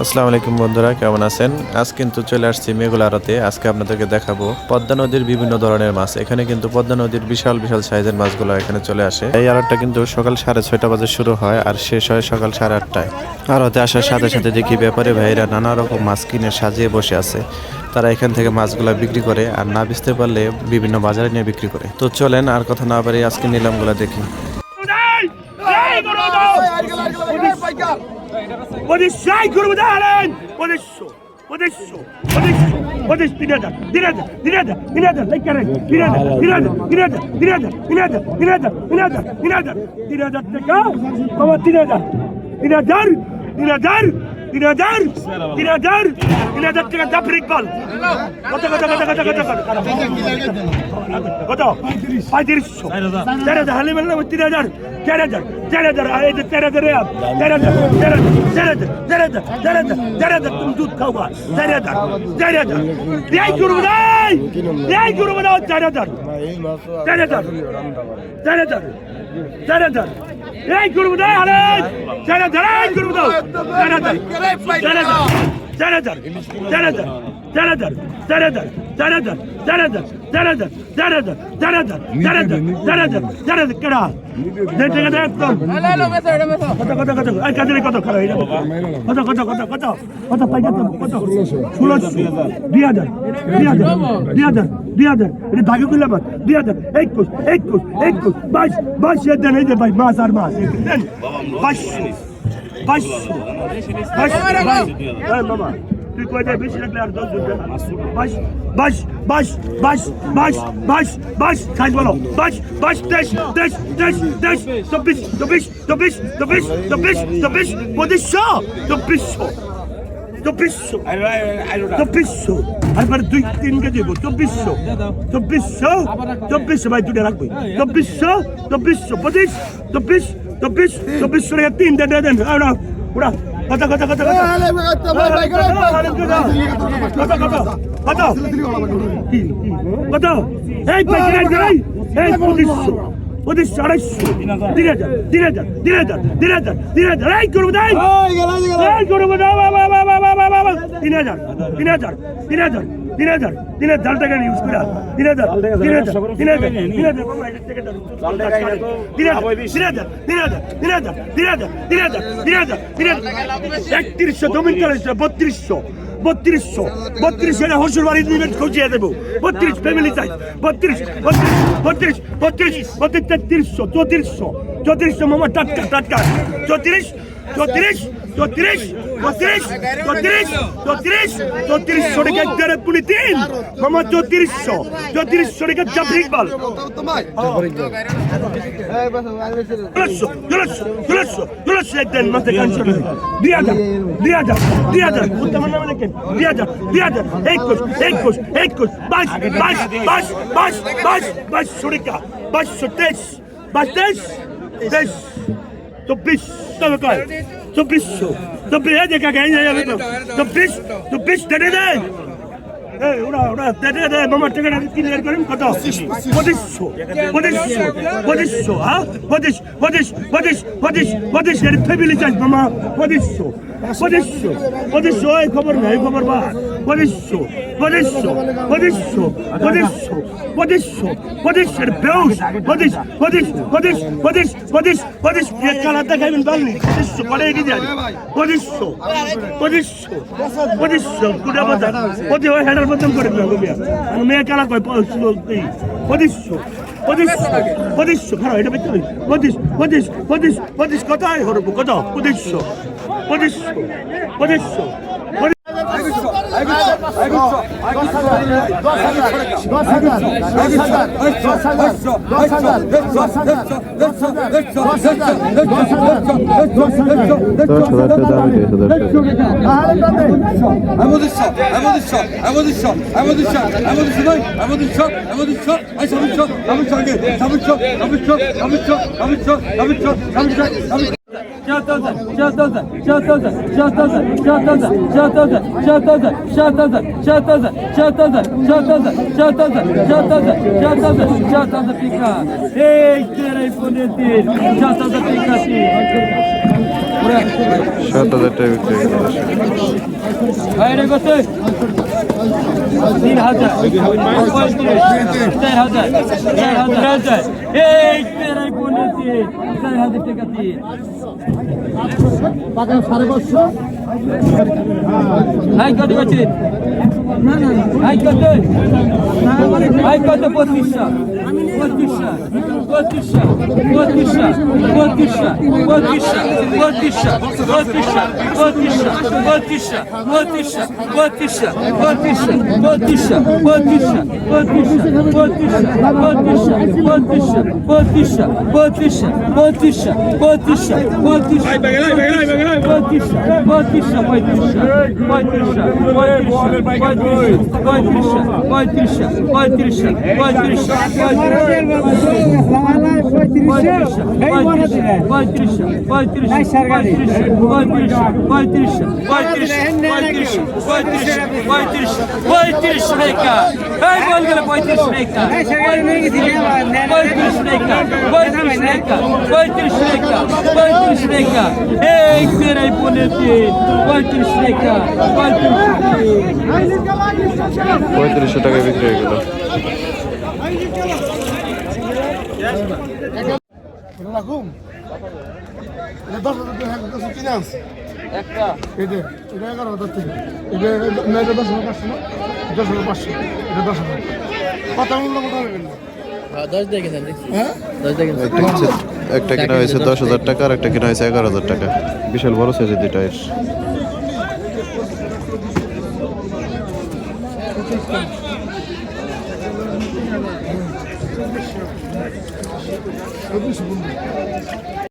আসসালামু আলাইকুম বন্ধুরা, কেমন আছেন? আজ কিন্তু চলে আসছি মেঘুল আড়তে। আজকে আপনাদেরকে দেখাবো পদ্মা নদীর বিভিন্ন ধরনের মাছ। এখানে কিন্তু পদ্মা নদীর বিশাল বিশাল সাইজের মাছগুলো এখানে চলে আসে। এই আড়তটা কিন্তু সকাল 6:30 বাজে শুরু হয় আর শেষ হয় সকাল 8:30টায়। আড়তে আসার সাথে সাথে দেখি ব্যাপারী ভাইরা নানা রকম মাছ কিনে সাজিয়ে বসে আছে। তারা এখান থেকে মাছগুলা বিক্রি করে আর না বেচতে পারলে বিভিন্ন বাজারে নিয়ে বিক্রি করে। তো চলেন আর কথা না বাড়িয়ে আজকে নিলামগুলা দেখি। টাকা জাফর ইকবাল কত 3500 4000 হালিমের নাম 3000 4000 এই যে 4000 তুমি দুধ খাওয়া 4000 এই করবো না 4000 এই করবো না আরে 4000 এই করবো না 500 তুই কয় যায় বেশি লাগলে আর 10 জন বাস খাই বলো বাস 23 আর 2-3 কেজি 2400 ভাই দুটো রাখবি 2400 3 দেন ওরা কত এই পাইকারি এই 2500 এই করবো দাই 3000 টাকা ইউজ করে 3000 জমিন করে 3200 হসুর বাড়ি খুঁজিয়ে দেবো 32 ফ্যামিলি চাই 3400 মামা টাটকা 3400 টাকা পুলি 3 মামা 3400 টাকা জাফর ইকবাল একদিন মাসে কাঞ্চন 2000 উত্তম নামে লেখেন 2000 21 22 টাকা 22 24 দেয় ওরা মামার টাকাটা ক্লিয়ার করেন কত 2500 হ্যাঁ 25 এর ফ্যামিলি চাই মামা 2500 এই খবর নাই খবর বা 2500 এর বেউস 25 এক কালাতে খাইবেন বাংলি 2500 পরে এগিয়ে যান 2500 কুড়া বাজার ওই হেডার বদল করে আমি মেয়ে কালা কয় 2500 খারাপ এটা বেচতে 25 কত আয় হরব কত 2500 pica. Eita, era imponente. Já estás a picar assim. 7,000 টাকা বিক্রি হয়ে গেল। বাইরে কত 3,000 4,000 4,000 এই তেরাই বলেছে 4,000 টাকা দিয়ে টাকা 550 হাই কত আছে হাই কত 2500 পঁয়ত্রিশশো টাকায় বিক্রি হয়ে গেল। রাখুন এটা 10,000 কিনে আনছে একটা এটা 11,000 থেকে এটা 10,500 না 10,500 এটা 10,000 কত মূল্য কত হবে হ্যাঁ একটা কেনা হয়েছে 10,000 টাকা আর একটা কেনা হয়েছে 11,000 টাকা। বিশাল বড় সাইজের দুইটা এর।